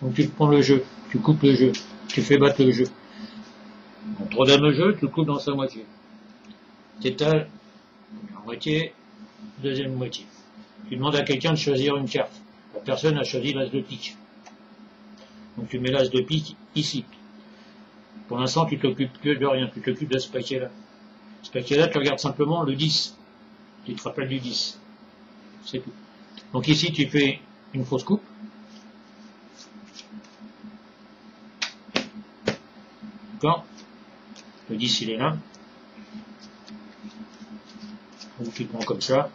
Donc tu prends le jeu, tu coupes le jeu, tu fais battre le jeu. En 3 dames au jeu, tu le coupes dans sa moitié. T'étales, la moitié, deuxième moitié. Tu demandes à quelqu'un de choisir une carte. La personne a choisi l'as de pique. Donc tu mets l'as de pique ici. Pour l'instant, tu t'occupes que de rien, tu t'occupes de ce paquet-là. Ce paquet-là, tu regardes simplement le 10. Tu te rappelles du 10. C'est tout. Donc ici, tu fais une fausse coupe. D'accord? Le 10, il est là. Donc tu prends comme ça.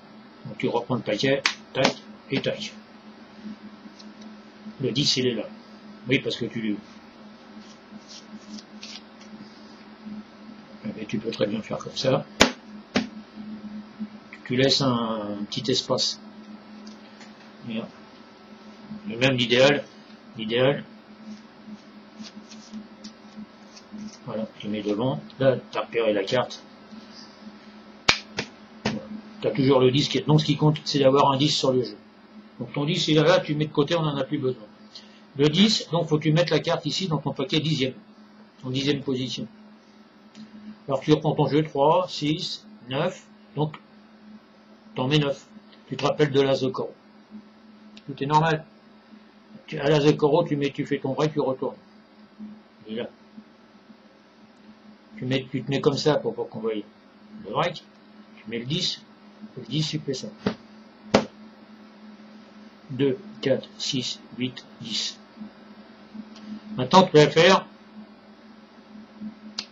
Donc tu reprends le paquet, tac, et tac. Le 10, il est là. Oui, parce que tu peux très bien faire comme ça. Tu laisses un petit espace. Et même l'idéal, voilà, tu mets devant, là, tu as repéré la carte. Voilà. Tu as toujours le 10 qui est. Donc ce qui compte, c'est d'avoir un 10 sur le jeu. Donc ton 10, il est là, tu mets de côté, on n'en a plus besoin. Le 10, donc faut que tu mettes la carte ici dans ton paquet 10e, en 10e position. Alors tu reprends ton jeu 3, 6, 9, donc t'en mets 9. Tu te rappelles de l'as de coraux. Tout est normal. À l'as de coraux, tu fais ton break, tu retournes. Et là. Tu te mets comme ça pour pas qu'on voie le break. Tu mets le 10. Le 10, tu fais ça. 2, 4, 6, 8, 10. Maintenant, tu vas faire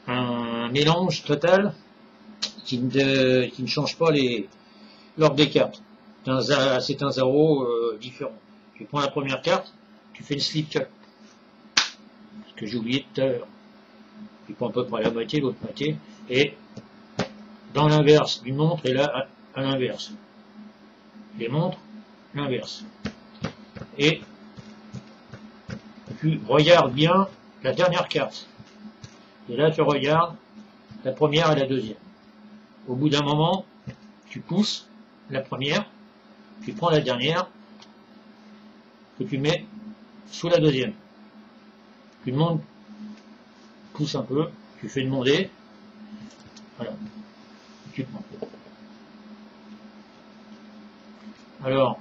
un mélange total qui ne change pas l'ordre des cartes. C'est un 0 différent. Tu prends la première carte, tu fais le slip cut. Ce que j'ai oublié tout à l'heure. Tu prends à peu près la moitié, l'autre moitié, et dans l'inverse, une montre est là à l'inverse. Les montres, l'inverse. Et tu regardes bien la dernière carte. Et là, tu regardes la première et la deuxième. Au bout d'un moment, tu pousses la première, tu prends la dernière, que tu mets sous la deuxième. Tu demandes, pousse un peu, tu fais demander, voilà, tu prends. Alors,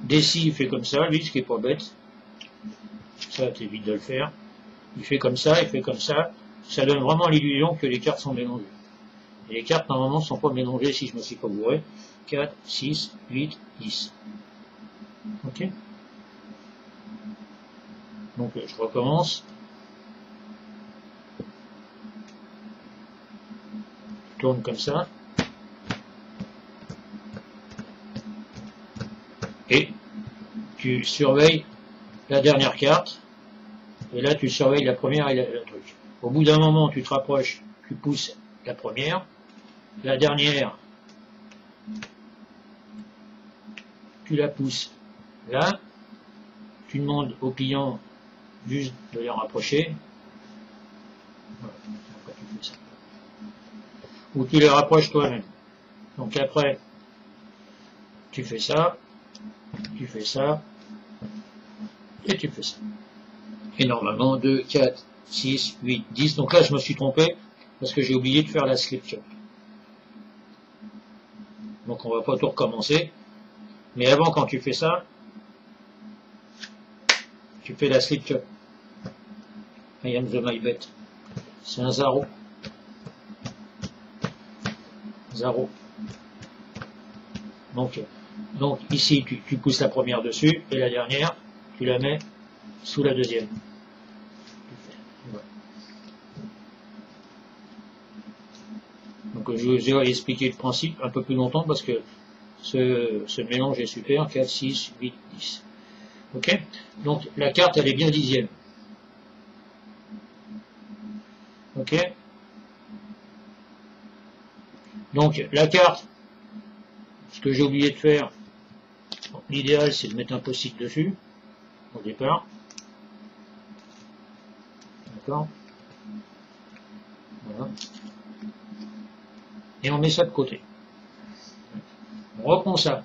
Desi, il fait comme ça, lui, ce qui est pas bête. Ça, t'évites de le faire. Il fait comme ça, il fait comme ça. Ça donne vraiment l'illusion que les cartes sont mélangées. Et les cartes, normalement, ne sont pas mélangées si je me suis pas bourré. 4, 6, 8, 10. Ok? Donc, je recommence. Je tourne comme ça. Et tu surveilles la dernière carte. Et là, tu surveilles la première et le truc. Au bout d'un moment, tu te rapproches, tu pousses la première. La dernière, tu la pousses là. Tu demandes au client juste de les rapprocher. Voilà. Après, tu fais ça. Ou tu les rapproches toi-même. Donc après, tu fais ça, et tu fais ça. Et normalement, 2, 4, 6, 8, 10. Donc là, je me suis trompé parce que j'ai oublié de faire la slip cut. Donc on va pas tout recommencer. Mais avant, quand tu fais ça, tu fais la slip cut. I am the my bet. C'est un 0. 0. Donc ici, tu pousses la première dessus, et la dernière, tu la mets sous la deuxième. Voilà. Donc je vous ai expliqué le principe un peu plus longtemps parce que ce mélange est super. 4, 6, 8, 10. Ok? Donc la carte, elle est bien 10e. Ok? Donc la carte, ce que j'ai oublié de faire, l'idéal c'est de mettre un post-it dessus, au départ. D'accord? Voilà. Et on met ça de côté. On reprend ça.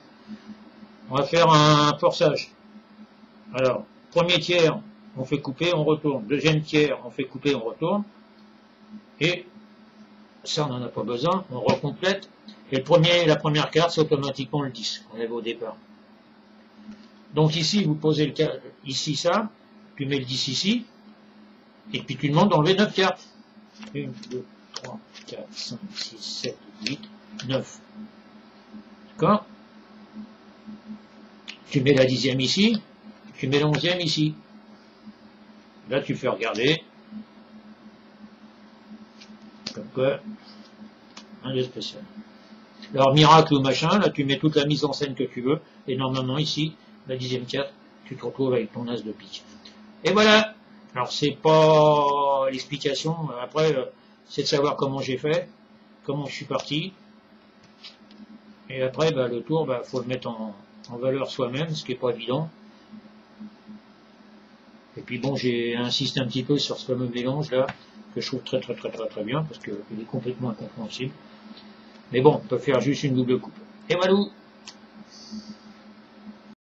On va faire un forçage. Alors, Premier tiers, on fait couper, on retourne. Deuxième tiers, on fait couper, on retourne. Et ça, on n'en a pas besoin, on recomplète. Et la première carte, c'est automatiquement le 10 qu'on avait au départ. Donc ici, vous posez ici ça, tu mets le 10 ici, et puis tu demandes d'enlever 9 cartes. 1, 2, 3, 4, 5, 6, 7, 8, 9. D'accord? Tu mets la 10e ici, tu mets la 11e ici. Là, tu fais regarder. Comme quoi, un de spécial. Alors, miracle ou machin, là, tu mets toute la mise en scène que tu veux, et normalement, ici, la 10e carte, tu te retrouves avec ton as de pique. Et voilà. Alors, c'est pas l'explication. Après, c'est de savoir comment j'ai fait, comment je suis parti. Et après, bah, le tour, bah, faut le mettre en valeur soi-même, ce qui n'est pas évident. Et puis bon, j'ai insisté un petit peu sur ce fameux mélange là, que je trouve très bien, parce qu'il est complètement incompréhensible. Mais bon, on peut faire juste une double coupe. Et voilà.